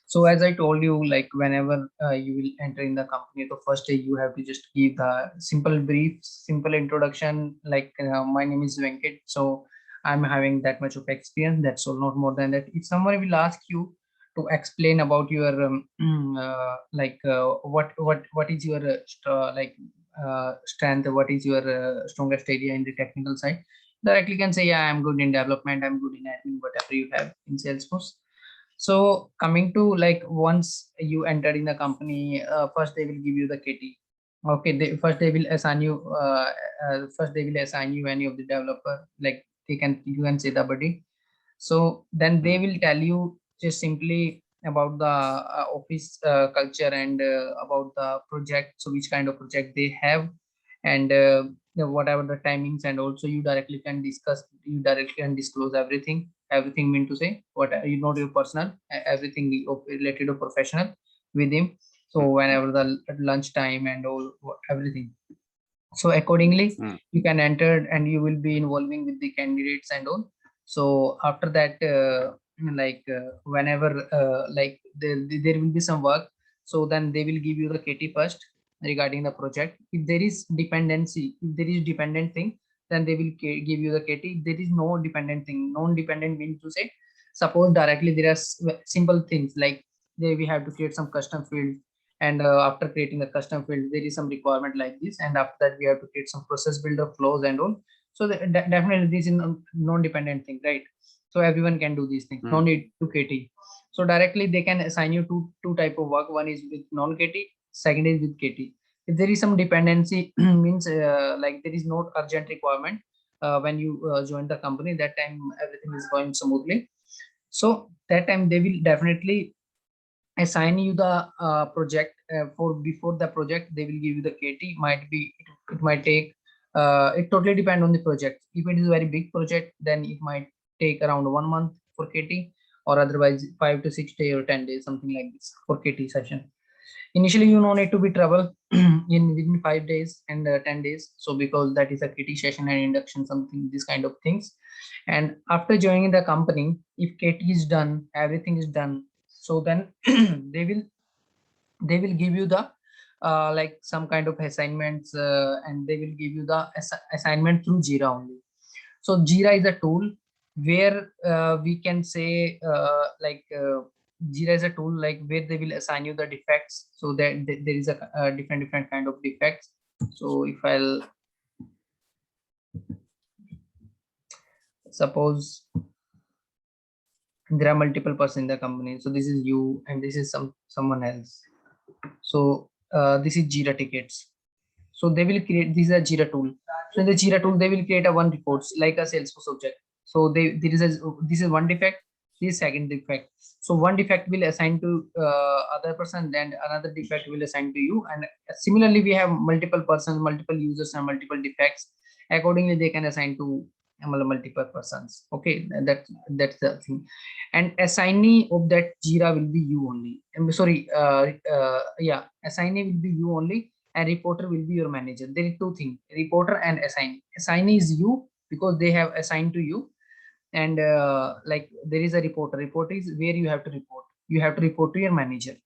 So as I told you, like whenever you will enter in the company, the first day you have to just give the simple brief, simple introduction. Like my name is Venkat, so I'm having that much of experience. That's all, not more than that. If someone will ask you to explain about your what is your strength, what is your strongest area in the technical side, directly can say, yeah, I'm good in development, I'm good in admin, whatever you have in Salesforce. So coming to like once you enter in the company, first they will give you the KT. Okay, first they will assign you. First they will assign you any of the developer. Like you can say the buddy. So then they will tell you just simply about the office culture and about the project. So which kind of project they have, and whatever the timings, and also you directly can discuss. You directly can disclose everything. Everything mean to say what you know your personal, everything related to professional with him. So whenever the lunch time and all everything, so accordingly Mm, you can enter and you will be involving with the candidates and all. So after that whenever there will be some work, so then they will give you the KT first regarding the project. If there is dependency, if there is dependent thing, then they will give you the KT. If there is no dependent thing, non-dependent means to say, suppose directly there are simple things like they we have to create some custom field, and after creating the custom field there is some requirement like this, and after that we have to create some process builder flows and all. So definitely this is non-dependent thing, right? So everyone can do these things, no mm, need to KT. So directly they can assign you two type of work. One is with non-KT, second is with KT. If there is some dependency means like there is no urgent requirement when you join the company, that time everything is going smoothly. So that time they will definitely assign you the project. For before the project they will give you the KT. Might be it might take it totally depend on the project. If it is a very big project, then it might take around 1 month for KT, or otherwise 5 to 6 days or 10 days, something like this for KT session. Initially you no need to be travel in within 5 days and 10 days, so because that is a KT session and induction, something this kind of things. And after joining the company, if KT is done, everything is done, so then they will give you the like some kind of assignments, and they will give you the assignment through Jira only. So Jira is a tool where we can say Jira is a tool like where they will assign you the defects. So there is a different kind of defects. So if I'll suppose there are multiple person in the company, so this is you and this is someone else. So this is Jira tickets. So they will create, this is a Jira tool. So in the Jira tool, they will create a one reports like a Salesforce object. So there is a, this is one defect, this is second defect. So one defect will assign to other person, then another defect will assign to you. And similarly, we have multiple persons, multiple users, and multiple defects. Accordingly, they can assign to multiple persons. Okay, that's the thing. And assignee of that Jira will be you only. Sorry, yeah, assignee will be you only, and reporter will be your manager. There is two things: reporter and assignee. Assignee is you because they have assigned to you, and like there is a reporter. Reporter is where you have to report. You have to report to your manager.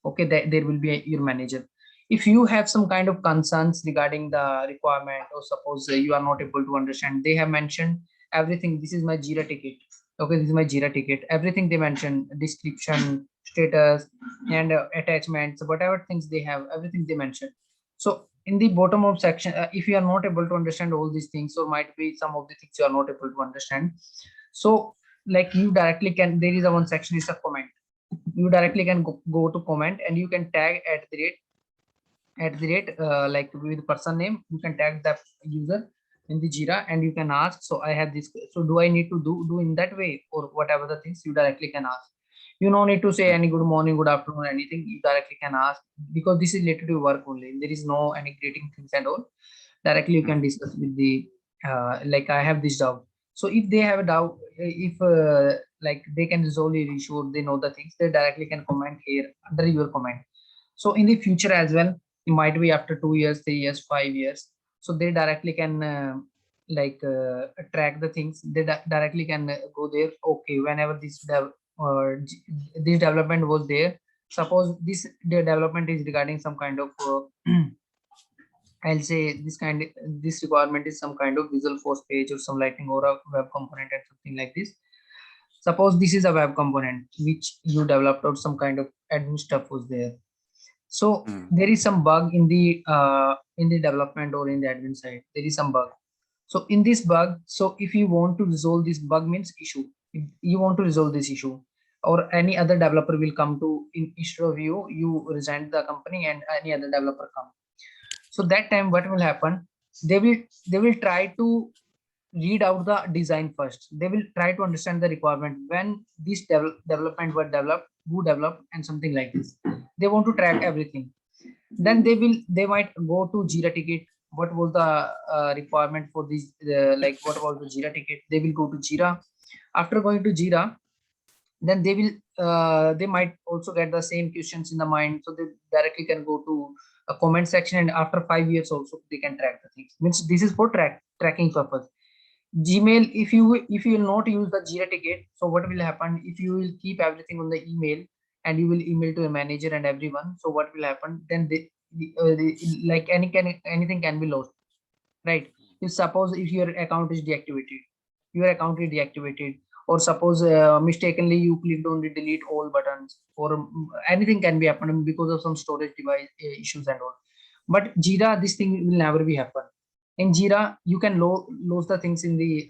Okay, there will be your manager. If you have some kind of concerns regarding the requirement, or suppose you are not able to understand, they have mentioned everything. This is my Jira ticket. Okay, this is my Jira ticket. Everything they mention, description, status, and attachments, whatever things they have, everything they mention. So in the bottom of section, if you are not able to understand all these things, or might be some of the things you are not able to understand, so like you directly can, there is a one section is a comment. You directly can go to comment, and you can tag at the rate like with person name, you can tag that user in the Jira, and you can ask, so I have this, so do I need to do in that way, or whatever the things you directly can ask. You no need to say mm, any good morning, good afternoon, anything. You directly can ask, because this is related to work only. There is no any greeting things and all. Directly you can mm, discuss with the like I have this doubt. So if they have a doubt, if like they can resolve your issue, they know the things, they directly can comment here under your comment. So in the future as well, it might be after 2 years, 3 years, 5 years, so they directly can track the things. They directly can go there. Okay, whenever this this development was there. Suppose the development is regarding some kind of I'll say this requirement is some kind of Visual Force page or some Lightning or a web component and something like this. Suppose this is a web component which you developed or some kind of admin stuff was there. So there is some bug in the development or in the admin side. There is some bug. So in this bug, so if you want to resolve this bug means issue, if you want to resolve this issue, or any other developer will come to instead of you, you resign the company and any other developer come. So that time what will happen? They will try to read out the design first. They will try to understand the requirement when this development were developed, who developed, and something like this. They want to track everything. Then they might go to Jira ticket. What was the requirement for this? Like what was the Jira ticket? They will go to Jira. After going to Jira, then they might also get the same questions in the mind, so they directly can go to a comment section, and after 5 years also they can track the things. Means this is for tracking purpose. Gmail, if you will not use the Jira ticket, so what will happen? If you will keep everything on the email and you will email to a manager and everyone, so what will happen? Then like anything can be lost, right? If suppose if your account is deactivated, or suppose mistakenly you clicked on the delete all buttons, or anything can be happening because of some storage device issues and all. But Jira, this thing will never be happen. In Jira, you can lose the things in the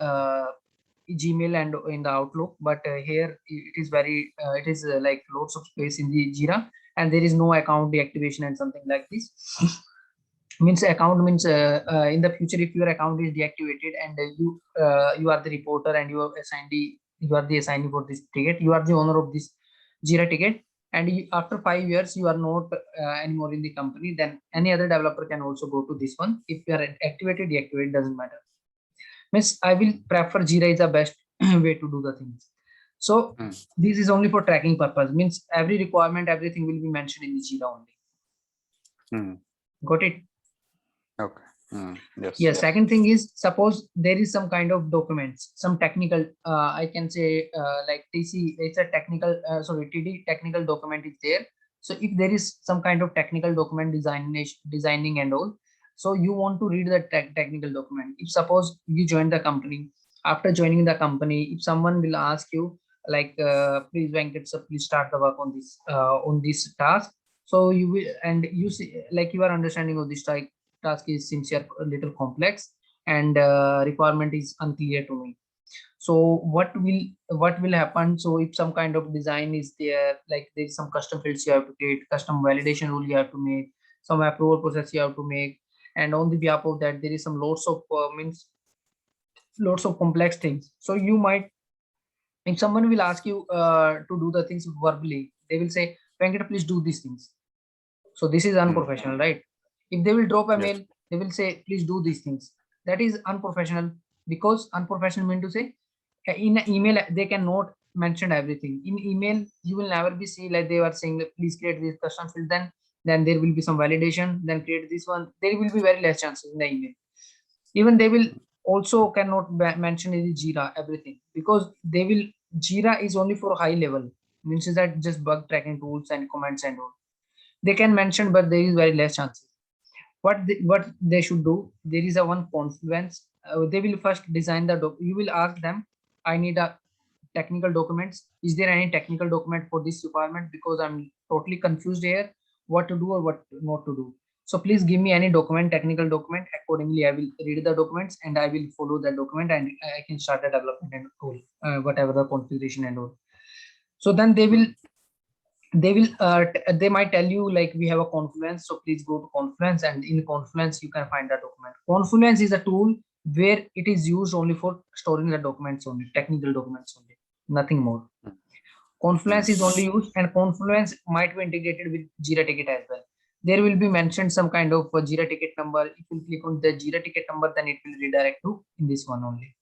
Gmail and in the Outlook, but here it is like loads of space in the Jira, and there is no account deactivation and something like this. Means account means in the future, if your account is deactivated and you are the reporter and you are the assignee for this ticket, you are the owner of this Jira ticket, and after 5 years you are not anymore in the company, then any other developer can also go to this one. If you are activated, deactivated, doesn't matter. Means I will prefer Jira is the best way to do the things. So this is only for tracking purpose. Means every requirement, everything will be mentioned in the Jira only. Got it? Okay. Yes. Yes. Second thing is, suppose there is some kind of documents, some technical, I can say like TC, it's a technical, TD technical document is there. So if there is some kind of technical document designing and all, so you want to read the technical document. If suppose you join the company, after joining the company, if someone will ask you like, please Venkat sir, please start the work on this task. So you will, and you see, like your understanding of this task is seems a little complex, and requirement is unclear to me. So what will happen? So if some kind of design is there, like there is some custom fields you have to create, custom validation rule you have to make, some approval process you have to make, and on the behalf of that there is some lots of complex things. So you might, if someone will ask you to do the things verbally, they will say, Venkata, please do these things. So this is unprofessional, right? If they will drop a mail, they will say, please do these things. That is unprofessional, because unprofessional mean to say in an email they cannot mention everything. In email you will never be see like they are saying that please create this custom field, then there will be some validation, then create this one. There will be very less chances in the email. Even they will also cannot mention in the Jira everything, because they will, Jira is only for high level, means that just bug tracking tools and comments and all. They can mention, but there is very less chances. What they should do, there is a one Confluence. They will first design the you will ask them, I need a technical documents. Is there any technical document for this requirement? Because I'm totally confused here, what to do or what not to do. So please give me any document, technical document. Accordingly, I will read the documents and I will follow that document, and I can start the development and all, whatever the configuration and all. So then they might tell you like, we have a Confluence, so please go to Confluence, and in Confluence you can find the document. Confluence is a tool where it is used only for storing the documents only, technical documents only, nothing more. Confluence is only used, and Confluence might be integrated with Jira ticket as well. There will be mentioned some kind of Jira ticket number. If you click on the Jira ticket number, then it will redirect to in this one only.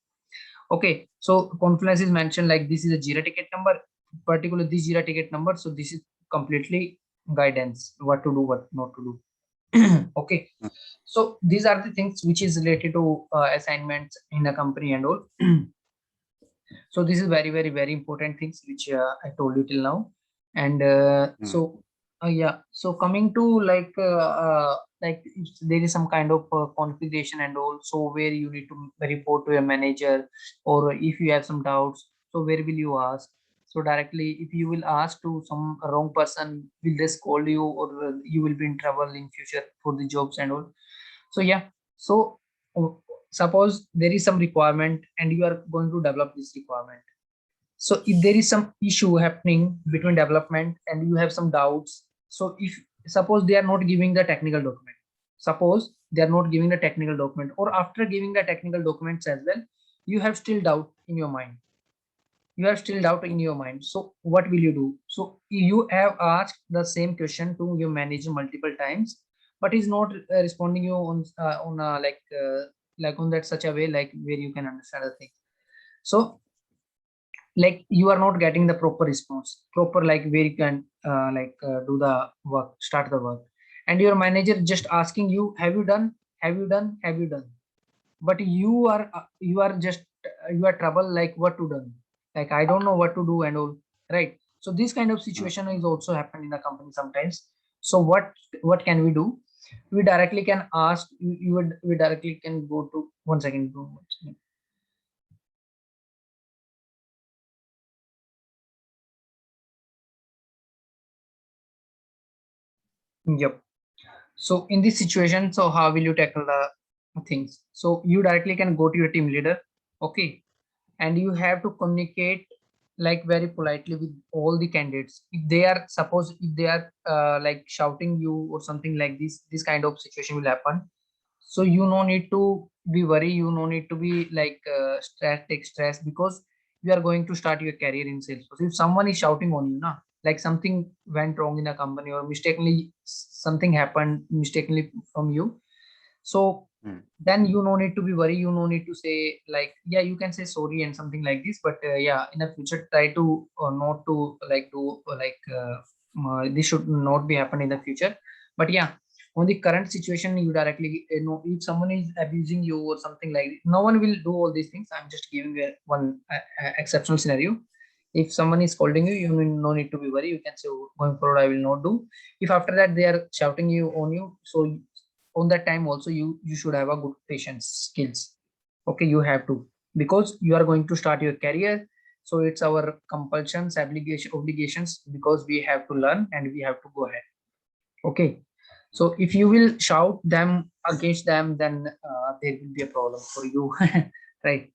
Okay, so Confluence is mentioned like this is a Jira ticket number, particularly this Jira ticket number. So this is completely guidance, what to do, what not to do. Okay, so these are the things which is related to assignments in a company and all. So this is very, very, very important things which I told you till now. And yeah, so coming to like if there is some kind of configuration and also where you need to report to a manager, or if you have some doubts, so where will you ask? So directly, if you will ask to some wrong person, will they scold you, or you will be in trouble in future for the jobs and all. So yeah, so uh, suppose there is some requirement and you are going to develop this requirement. So if there is some issue happening between development and you have some doubts, so if suppose they are not giving the technical document, suppose they are not giving the technical document, or after giving the technical documents as well, you have still doubt in your mind, you have still doubt in your mind, so what will you do? So you have asked the same question to your manager multiple times, but he's not responding you on like on that such a way like where you can understand the thing. So like you are not getting the proper response, proper like where you can do the work, start the work, and your manager just asking you, have you done, have you done, have you done, but you are just you are trouble like what to done, like I don't know what to do and all, right? So this kind of situation is also happen in the company sometimes. So what can we do? We directly can ask you would we directly can go to one second, bro, one second. Yep. So in this situation, so how will you tackle the things? So you directly can go to your team leader, okay, and you have to communicate like very politely with all the candidates. If they are suppose if they are like shouting you or something like this kind of situation will happen. So you no need to be worry. You no need to be like take stress, because you are going to start your career in Salesforce. If someone is shouting on you, na, like something went wrong in a company or mistakenly something happened mistakenly from you, so then you no need to be worried, you no need to say like, yeah, you can say sorry and something like this, but yeah, in the future try to not to like do this should not be happen in the future. But yeah, on the current situation, you directly know if someone is abusing you or something like this, no one will do all these things. I'm just giving you one exceptional scenario. If someone is scolding you, you no need to be worried, you can say, "Oh, going forward I will not do." If after that they are shouting you on you, so on that time also you should have a good patience skills. Okay, you have to, because you are going to start your career. So it's our compulsions, obligations, because we have to learn and we have to go ahead. Okay, so if you will shout them against them, then there will be a problem for you. Right?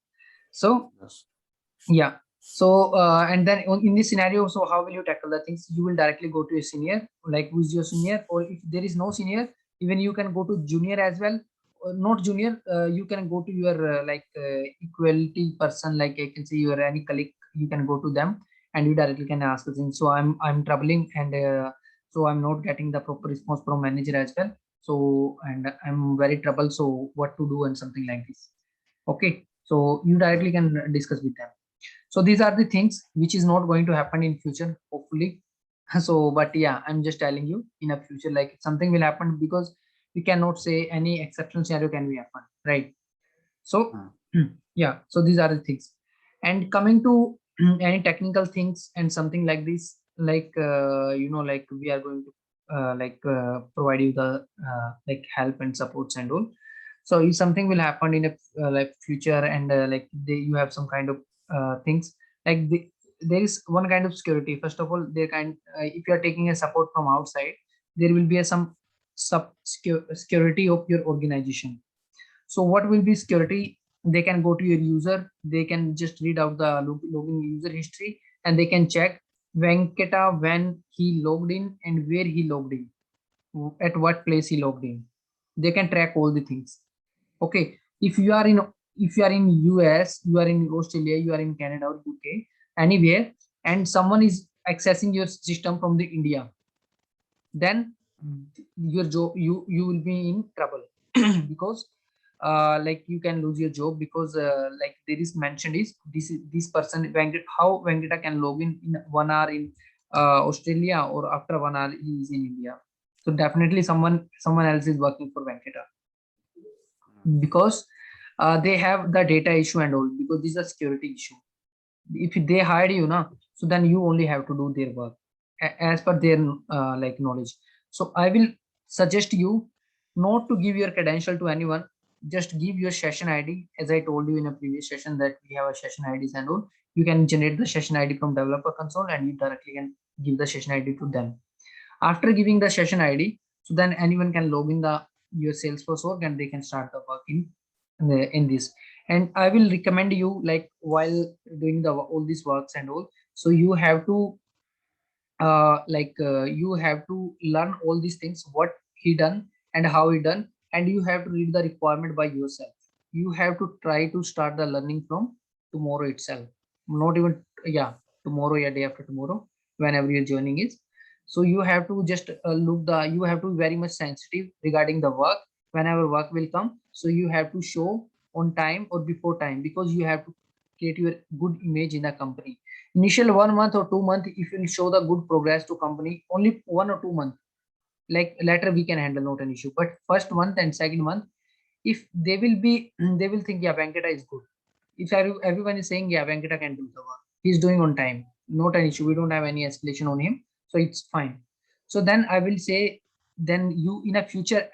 So Yes. yeah, so and then in this scenario, so how will you tackle the things? You will directly go to a senior, like who's your senior, or if there is no senior, even you can go to junior as well. Not junior, you can go to your equality person, like I can say your any colleague, you can go to them and you directly can ask the things. So I'm troubling, and so I'm not getting the proper response from manager as well. So and I'm very troubled, so what to do and something like this. Okay, so you directly can discuss with them. So these are the things which is not going to happen in future, hopefully. So but yeah, I'm just telling you in a future like something will happen, because we cannot say any exceptional scenario can be happen, right? So yeah, so these are the things. And coming to any technical things and something like this, like like we are going to provide you the like help and supports and all. So if something will happen in a like future, and you have some kind of things like there is one kind of security. First of all, there kind if you are taking a support from outside, there will be a some security of your organization. So what will be security? They can go to your user, they can just read out the login user history, and they can check Venkata when he logged in and where he logged in, at what place he logged in. They can track all the things. Okay, if you are in US, you are in Australia, you are in Canada or UK, anywhere, and someone is accessing your system from the India, then your job, you will be in trouble. Because like you can lose your job, because like there is mentioned is this person how Venkata can log in 1 hour in Australia, or after 1 hour he is in India. So definitely someone else is working for Venkata, because they have the data issue and all, because this is a security issue. if they hired you na, so then you only have to do their work as per their like knowledge. So I will suggest you not to give your credential to anyone. Just give your session ID, as I told you in a previous session that we have a session IDs and all. You can generate the session ID from developer console and you directly can give the session ID to them. After giving the session ID, so then anyone can log in the your Salesforce org and they can start the work in this. And I will recommend you, like while doing the all these works and all, so you have to you have to learn all these things, what he done and how he done, and you have to read the requirement by yourself. You have to try to start the learning from tomorrow itself, not even yeah tomorrow, yeah day after tomorrow, whenever your joining is. So you have to just look the, you have to be very much sensitive regarding the work. Whenever work will come, so you have to show on time or before time, because you have to create your good image in the company. Initial 1 month or 2 month, if you show the good progress to company, only 1 or 2 month, like later we can handle, not an issue. But first month and second month, if they will be they will think, yeah, Venkata is good. If everyone is saying, yeah, Venkata can do the work, he's doing on time, not an issue, we don't have any escalation on him, so it's fine. So then I will say, then you in a future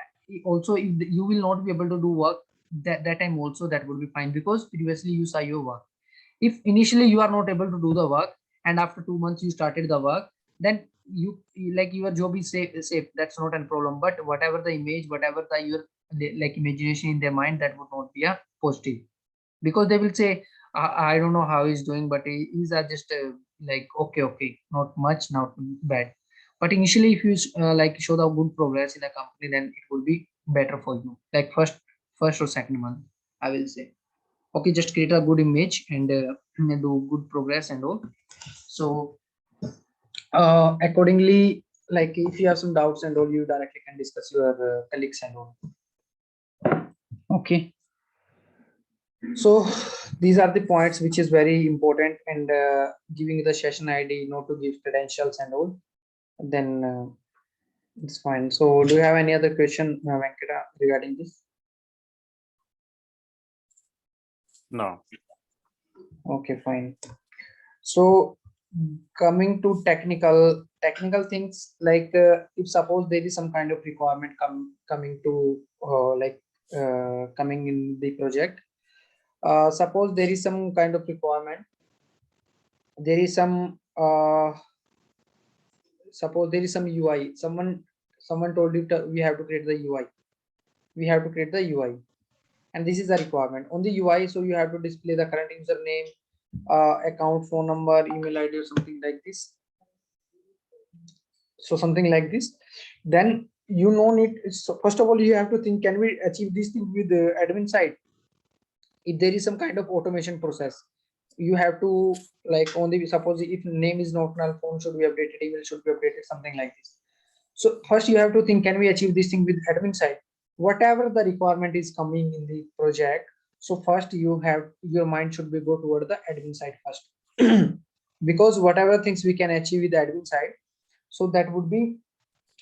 also, if you will not be able to do work that time also, that would be fine, because previously you saw your work. If initially you are not able to do the work and after 2 months you started the work, then like your job is safe, that's not a problem. But whatever the image, whatever the your like imagination in their mind, that would not be a positive, because they will say, I don't know how he's doing, but he's are just like okay, okay, not much, not bad. But initially if you like show the good progress in the company, then it will be better for you, like first or second month, I will say. Okay, just create a good image and do good progress and all. So accordingly, like if you have some doubts and all, you directly can discuss your colleagues and all. Okay, so these are the points which is very important, and giving the session ID, not to give credentials and all, then it's fine. So do you have any other question, Venkata, regarding this? No. Okay, fine. So coming to technical things, like if suppose there is some kind of requirement coming to coming in the project. Suppose there is some kind of requirement, there is some suppose there is some UI, someone told you we have to create the UI, we have to create the UI, and this is the requirement on the UI. So you have to display the current username, account, phone number, email ID, or something like this. So something like this, then you know it. So first of all, you have to think, can we achieve this thing with the admin side? If there is some kind of automation process, you have to, like only suppose if name is not null, phone should be updated, email should be updated, something like this. So first you have to think, can we achieve this thing with admin side? Whatever the requirement is coming in the project, so first you have, your mind should be go toward the admin side first. Because whatever things we can achieve with the admin side, so that would be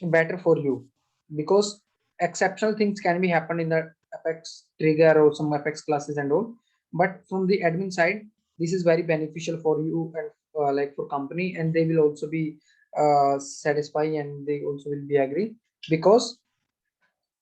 better for you, because exceptional things can be happen in the Apex trigger or some Apex classes and all. But from the admin side, this is very beneficial for you and like for company, and they will also be satisfied, and they also will be agree, because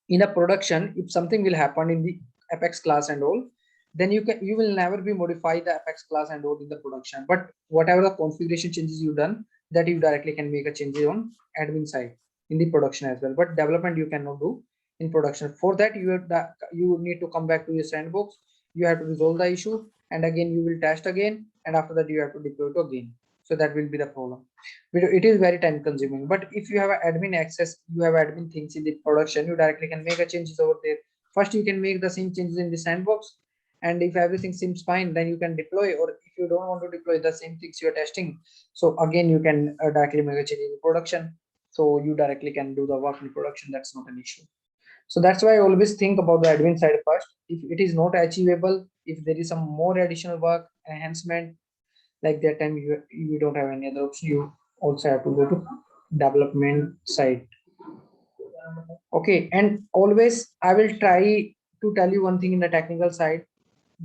in a production, if something will happen in the Apex class and all, then you will never be modify the Apex class and all in the production. But whatever the configuration changes you done, that you directly can make a changes on admin side in the production as well. But development you cannot do in production. For that, you need to come back to your sandbox, you have to resolve the issue, and again you will test again, and after that you have to deploy it again. So that will be the problem. It is very time consuming. But if you have admin access, you have admin things in the production, you directly can make a changes over there. First you can make the same changes in the sandbox, and if everything seems fine, then you can deploy. Or if you don't want to deploy the same things you're testing, so again you can directly make a change in the production, so you directly can do the work in production. That's not an issue. So that's why I always think about the admin side first. If it is not achievable, if there is some more additional work enhancement, like that time you don't have any other option, you also have to go to development side. Okay, and always I will try to tell you one thing in the technical side.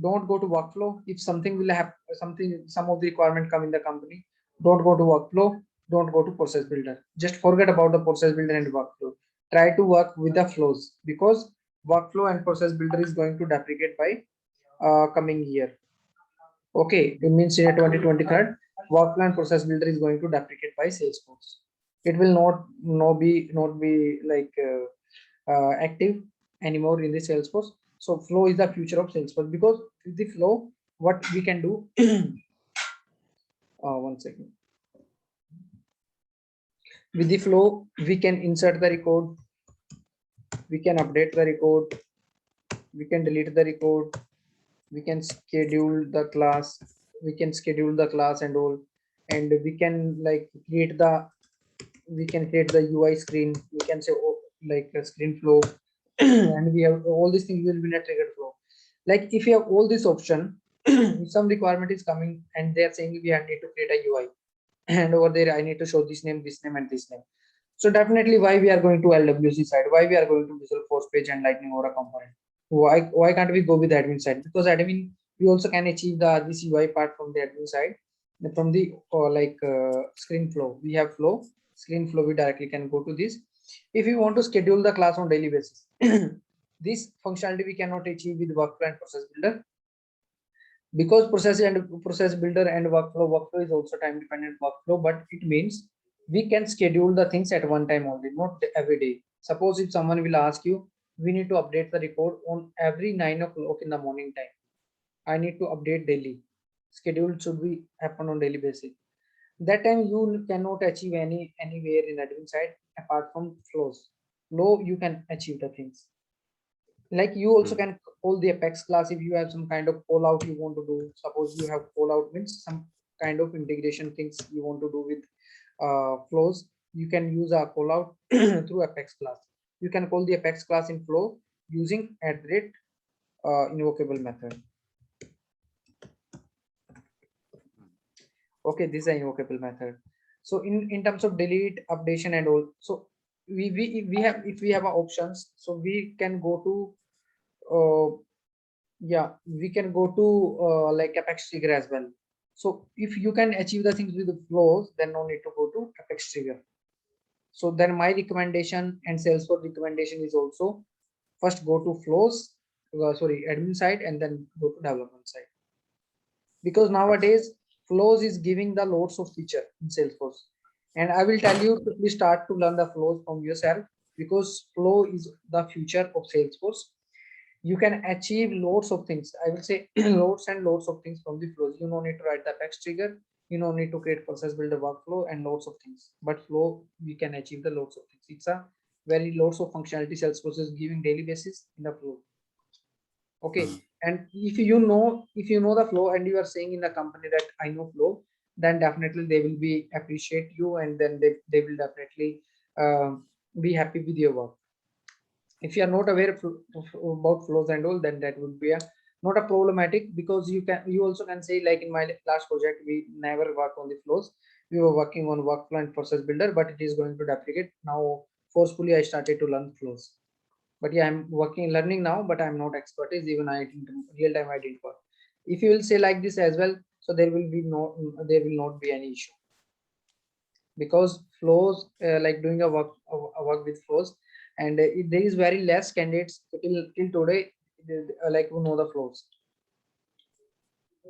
don't go to workflow. If something will have some of the requirement come in the company, don't go to workflow, don't go to process builder. Just forget about the process builder and workflow. Try to work with the flows, because workflow and process builder is going to deprecate by coming year. Okay, it means in 2023, workflow and process builder is going to deprecate by Salesforce. It will not be like active anymore in the Salesforce. So flow is the future of Salesforce, because with the flow, what we can do, one second. With the flow, we can insert the record, we can update the record, we can delete the record, we can schedule the class, and all, and we can like create the UI screen, we can say, oh, like a screen flow, and we have all these things will be in a triggered flow. Like if you have all this option, if some requirement is coming and they are saying we have need to create a UI, and over there I need to show this name, and this name. So definitely why we are going to LWC side, why we are going to Visual Force page and Lightning Aura component. Why can't we go with the admin side? Because admin, we also can achieve this UI part from the admin side, from the screen flow. We have flow, screen flow, we directly can go to this. If you want to schedule the class on daily basis, this functionality we cannot achieve with workflow and process builder, because process builder and workflow is also time dependent workflow, but it means we can schedule the things at one time only, not every day. Suppose if someone will ask you, we need to update the report on every 9 o'clock in the morning time, I need to update daily, schedule should be happen on daily basis. That time you cannot achieve anywhere in admin side apart from flows. Flow you can achieve the things. Like you also can call the Apex class if you have some kind of call out you want to do. Suppose you have call out means some kind of integration things you want to do with flows, you can use a call out through Apex class. You can call the Apex class in flow using invocable method. Okay, this is an invocable method. So in terms of delete, updation and all, so we have, if we have options, so we can go to yeah, we can go to like Apex trigger as well. So if you can achieve the things with the flows, then no need to go to Apex trigger. So then my recommendation and Salesforce recommendation is also first go to flows, admin side, and then go to development side. Because nowadays flows is giving the loads of feature in Salesforce, and I will tell you to please start to learn the flows from yourself, because flow is the future of Salesforce. You can achieve loads of things, I will say loads and loads of things from the flows. You don't need to write the Apex trigger, you don't need to create process builder workflow and loads of things, but flow we can achieve the loads of things. It's a very loads of functionality Salesforce is giving daily basis in the flow. Okay, and if you know the flow and you are saying in the company that I know flow, then definitely they will be appreciate you, and then they will definitely be happy with your work. If you are not aware about flows and all, then that would be not a problematic, because you also can say, like in my last project we never work on the flows, we were working on workflow and process builder, but it is going to duplicate now. Forcefully I started to learn flows, but yeah, I'm learning now, but I'm not expertise. Even I didn't real time I didn't work. If you will say like this as well, so there will not be any issue, because flows like doing a work with flows, and there is very less candidates till today like who know the flows.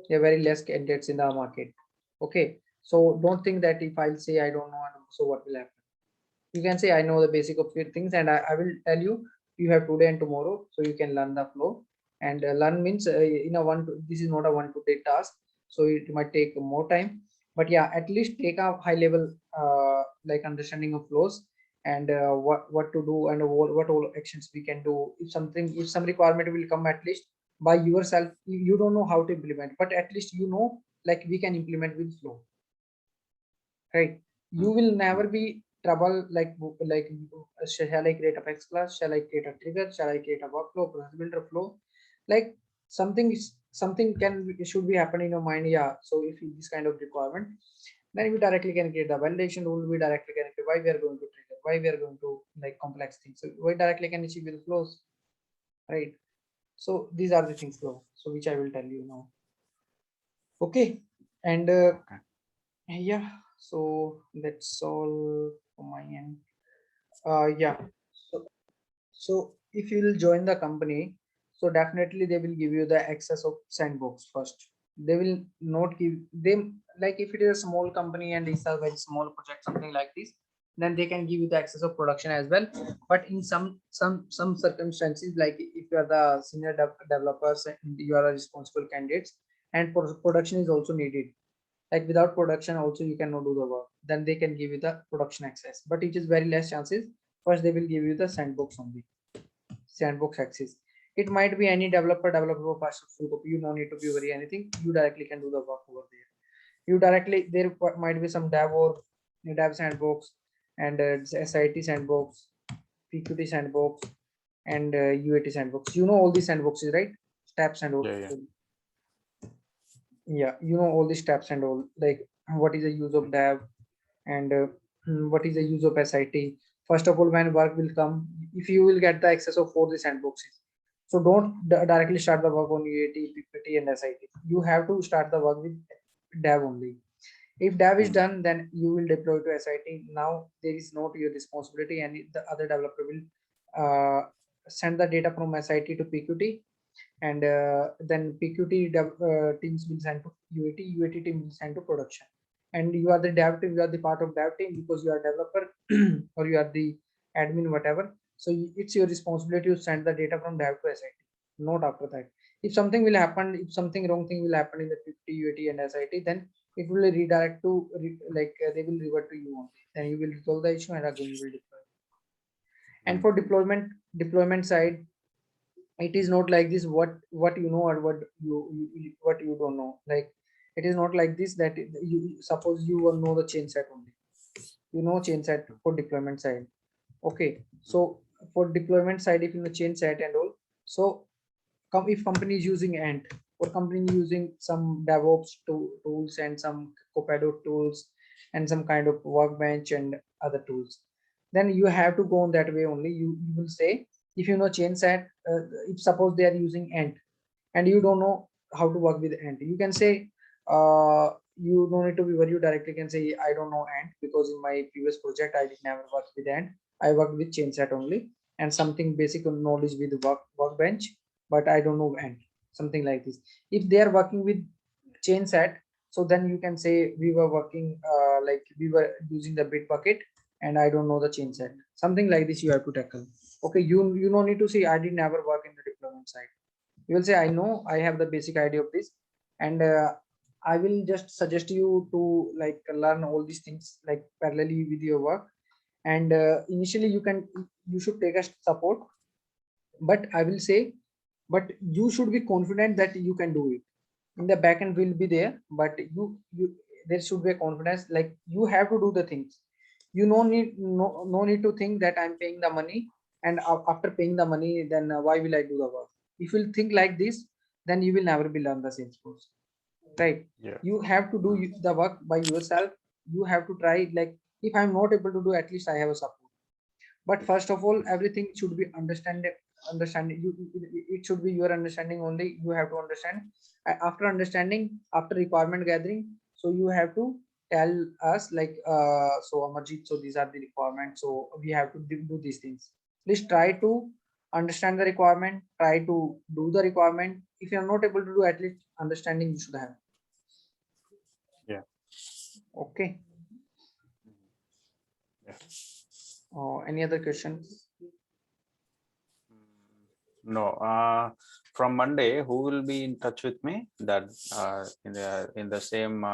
There are very less candidates in the market. Okay, so don't think that if I'll say I don't know, so what will happen. You can say I know the basic of few things, and I will tell you, you have today and tomorrow, so you can learn the flow. And learn means this is not a 1 to 2 day task, so it might take more time, but yeah, at least take a high level like understanding of flows, and what to do, and what all actions we can do. If some requirement will come, at least by yourself, you don't know how to implement, but at least like we can implement with flow, right? You will never be trouble like shall I create a Apex class, shall I create a trigger, shall I create a workflow, process builder, flow, like something should be happening in your mind. Yeah, so if this kind of requirement, then we directly can create the validation rule, we directly can create why we are going to trigger, why we are going to like complex things, so we directly can achieve with flows, right? So these are the things though, so which I will tell you now. Okay, and Okay. yeah, so that's all from my end. Yeah. So if you will join the company, so definitely they will give you the access of sandbox first. They will not give them, like if it is a small company and it's a very small project, something like this, then they can give you the access of production as well. But in some circumstances, like if you are the senior developers and you are a responsible candidates, and production is also needed, like without production also you cannot do the work, then they can give you the production access, but it is very less chances. First they will give you the sandbox only, sandbox access. It might be any developer partial full copy, you no need to be worry anything, you directly can do the work over there. You directly, there might be some dev or dev sandbox, and SIT sandbox, PQT sandbox, and UAT sandbox. You know all these sandboxes, right? Steps and all. Yeah, yeah. Yeah, you know all these steps and all, like what is the use of dev, and what is the use of SIT. First of all, when work will come, if you will get the access of all the sandboxes, so don't directly start the work on UAT, PPT, and SIT. You have to start the work with dev only. If dev is done, then you will deploy to SIT. Now there is not your responsibility, and the other developer will send the data from SIT to PQT, and then PQT teams will send to UAT, UAT team will send to production. And you are the dev team, you are the part of dev team because you are developer or you are the admin, whatever. So it's your responsibility to send the data from dev to SIT, not after that. If something will happen, if something wrong thing will happen in the 50 UAT and SIT, then it will redirect to they will revert to you only. Then you will resolve the issue and again you will deploy. And for deployment side, it is not like this what you know or what you don't know. Like it is not like this that you suppose you will know the chain set only, you know chain set for deployment side. Okay, so for deployment side, if in the chain set and all, so if company is using Ant, or company using some DevOps tools and some Copilot tools and some kind of workbench and other tools, then you have to go on that way only. You will say, if you know chain set, if suppose they are using Ant and you don't know how to work with Ant, you can say, you don't need to be worried. You directly can say, I don't know Ant because in my previous project I did never work with Ant. I worked with chain set only and something basic knowledge with workbench, but I don't know Ant, something like this. If they are working with chain set, so then you can say we were working like we were using the Bitbucket and I don't know the chain set, something like this you have to tackle. Okay, you don't need to say I did never work in the deployment side. You will say I know, I have the basic idea of this, and I will just suggest you to like learn all these things like parallelly with your work. And initially you should take a support, but I will say, but you should be confident that you can do it. In the backend will be there, but you there should be a confidence, like you have to do the things. You no need to think that I'm paying the money, and after paying the money, then why will I do the work? If you think like this, then you will never be learn the Salesforce, right? Yeah. You have to do the work by yourself. You have to try, like if I'm not able to do, at least I have a support. But first of all, everything should be understanding it should be your understanding only. You have to understand. After understanding, after requirement gathering, so you have to tell us like so Amarjit, so these are the requirements, so we have to do these things. Please try to understand the requirement, try to do the requirement. If you are not able to do, at least understanding you should have. Yeah. Okay. Yeah. Any other questions? No. From Monday, who will be in touch with me? That in the same